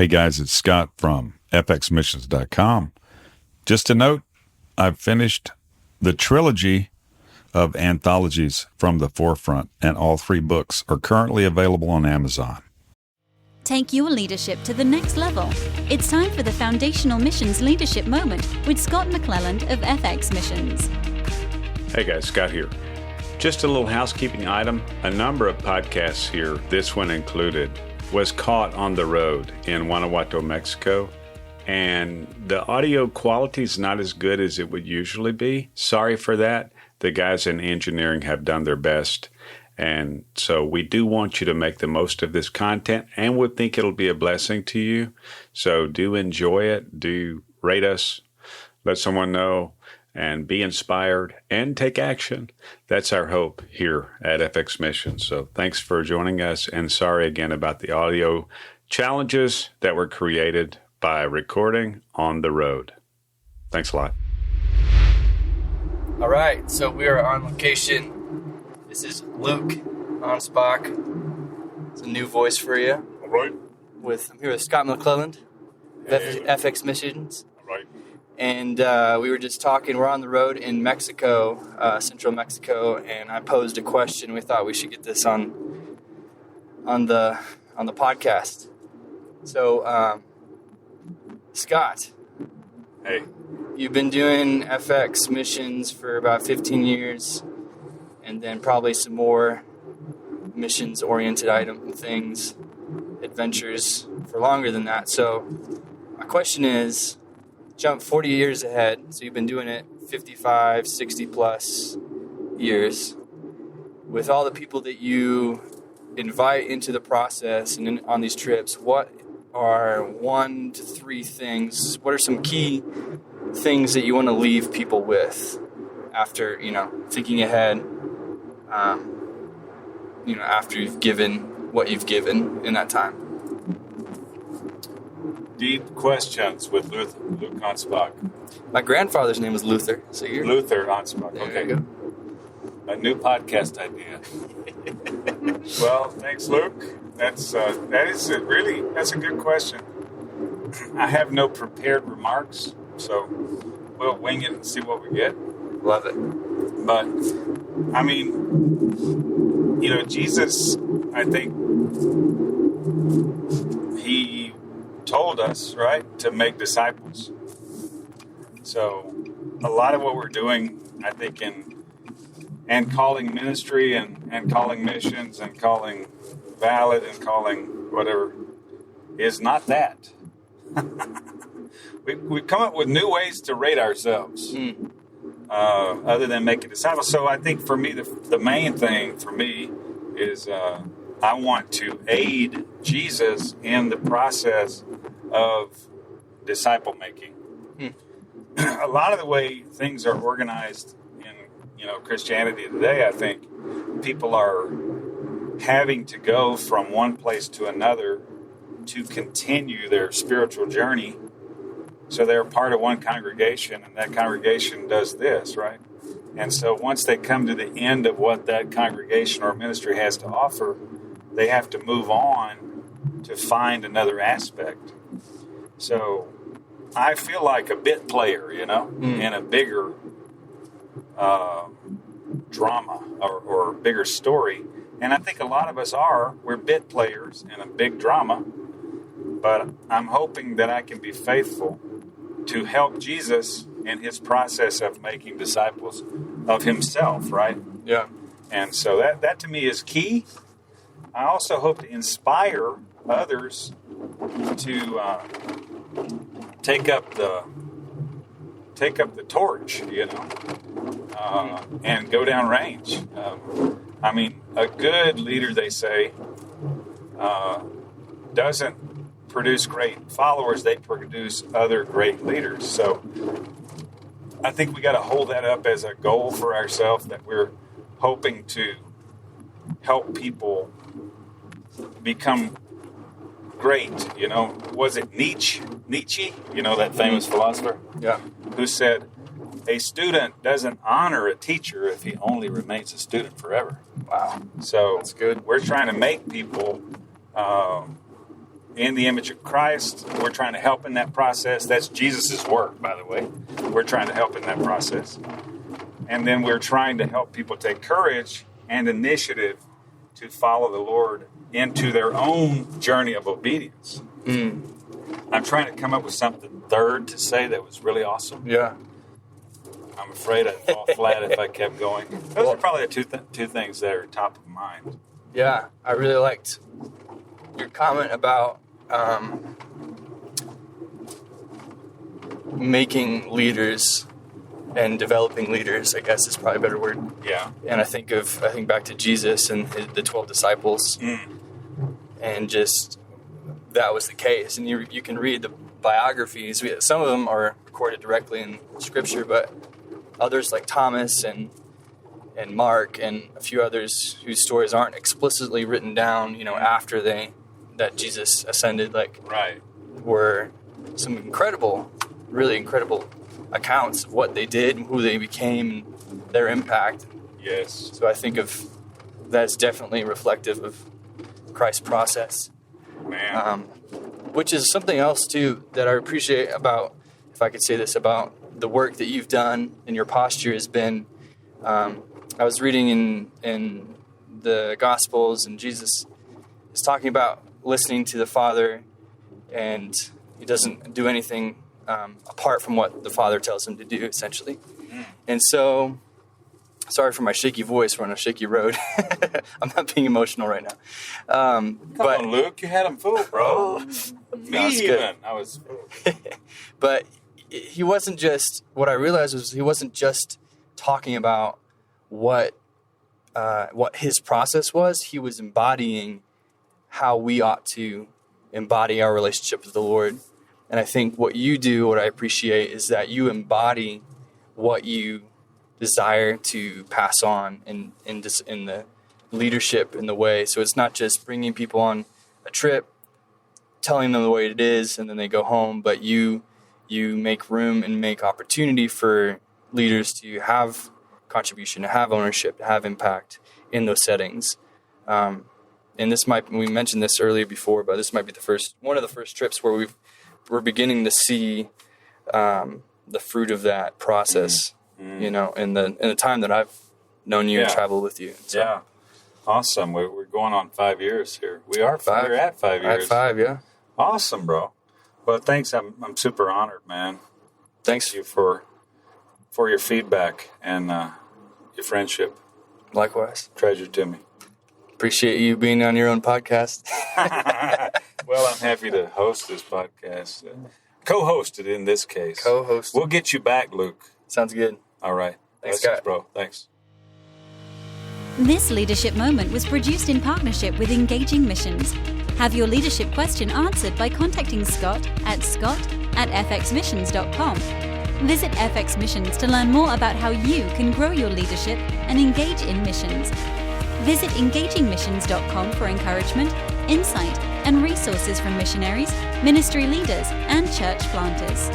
Hey guys, it's Scott from fxmissions.com. Just a note, I've finished the trilogy of Anthologies from the Forefront, and all 3 books are currently available on Amazon. Take your leadership to the next level. It's time for the Foundational Missions Leadership Moment with Scott McClelland of FX Missions. Hey guys, Scott here. Just a little housekeeping item. A number of podcasts here, this one included, was caught on the road in Guanajuato, Mexico, and the audio quality is not as good as it would usually be. Sorry for that. The guys in engineering have done their best, and so we do want you to make the most of this content, and we think it'll be a blessing to you. So do enjoy it, do rate us, let someone know, and be inspired and take action. That's our hope here at FX Missions. So thanks for joining us, and sorry again about the audio challenges that were created by recording on the road. Thanks a lot. All right, so we are on location. This is Luke Anspach. It's a new voice for you. All right. I'm here with Scott McClelland, Hey. FX Missions. All right. And we were just talking. We're on the road in Mexico, central Mexico, and I posed a question. We thought we should get this on the podcast. So, Scott. Hey. You've been doing FX Missions for about 15 years, and then probably some more missions-oriented adventures for longer than that. So my question is, jump 40 years ahead, so you've been doing it 55, 60-plus years. With all the people that you invite into the process and on these trips, what are 1 to 3 things? What are some key things that you want to leave people with after, thinking ahead, after you've given what you've given in that time? Deep questions with Luke Anspach. My grandfather's name was Luther, so you're... Luther Anspach. There Okay. you go. A new podcast idea. Well, thanks, Luke. That's a good question. I have no prepared remarks, so we'll wing it and see what we get. Love it. But I mean, Jesus, I think he told us, right, to make disciples. So a lot of what we're doing, I think, and calling ministry and calling missions and calling valid and calling whatever is not that. we come up with new ways to rate ourselves other than making disciples. So I think for me, the main thing for me is I want to aid Jesus in the process of disciple making. A lot of the way things are organized in Christianity today, I think people are having to go from one place to another to continue their spiritual journey. So they're part of one congregation, and that congregation does this, right? And so once they come to the end of what that congregation or ministry has to offer, they have to move on to find another aspect. So I feel like a bit player, in a bigger drama or bigger story. And I think a lot of us we're bit players in a big drama. But I'm hoping that I can be faithful to help Jesus in his process of making disciples of himself, right? Yeah. And so that to me is key. I also hope to inspire others to take up the torch, and go down range. A good leader, they say, doesn't produce great followers, they produce other great leaders. So I think we got to hold that up as a goal for ourselves, that we're hoping to help people become great. Was it Nietzsche, that famous philosopher? Yeah. Who said, a student doesn't honor a teacher if he only remains a student forever. Wow. So that's good. We're trying to make people in the image of Christ. We're trying to help in that process. That's Jesus' work, by the way. We're trying to help in that process. And then we're trying to help people take courage and initiative to follow the Lord into their own journey of obedience. I'm trying to come up with something third to say that was really awesome. Yeah. I'm afraid I'd fall flat if I kept going. Those are probably the two things that are top of mind. Yeah, I really liked your comment about making leaders and developing leaders, I guess is probably a better word. Yeah. And I think back to Jesus and the 12 disciples, and just that was the case. And you can read the biographies. Some of them are recorded directly in Scripture, but others like Thomas and Mark and a few others whose stories aren't explicitly written down, after that Jesus ascended, were some really incredible accounts of what they did and who they became and their impact. Yes. So I think of that's definitely reflective of Christ's process. Man. Which is something else too that I appreciate about, if I could say this, about the work that you've done and your posture has been. I was reading in the Gospels, and Jesus is talking about listening to the Father, and he doesn't do anything apart from what the Father tells him to do, essentially. And so, sorry for my shaky voice. We're on a shaky road. I'm not being emotional right now. Come on, Luke. You had him fooled, bro. Me even. I was. But he wasn't just. What I realized was he wasn't just talking about what his process was. He was embodying how we ought to embody our relationship with the Lord. And I think what you do, what I appreciate, is that you embody what you desire to pass on in the leadership in the way. So it's not just bringing people on a trip, telling them the way it is, and then they go home, but you make room and make opportunity for leaders to have contribution, to have ownership, to have impact in those settings. And we mentioned this earlier before, but this might be one of the first trips where we're beginning to see the fruit of that process, in the time that I've known you and traveled with you. So. Yeah. Awesome. We're going on 5 years here. We are 5. We're at 5 years. At 5, yeah. Awesome, bro. Well, thanks. I'm super honored, man. Thanks you for your feedback and your friendship. Likewise. Treasure to me. Appreciate you being on your own podcast. Well, I'm happy to host this podcast. Co-hosted in this case. Co-hosted. We'll get you back, Luke. Sounds good. All right. Thanks, guys, bro. Thanks. This leadership moment was produced in partnership with Engaging Missions. Have your leadership question answered by contacting Scott at fxmissions.com. Visit FX Missions to learn more about how you can grow your leadership and engage in missions. Visit engagingmissions.com for encouragement, insight, and resources from missionaries, ministry leaders, and church planters.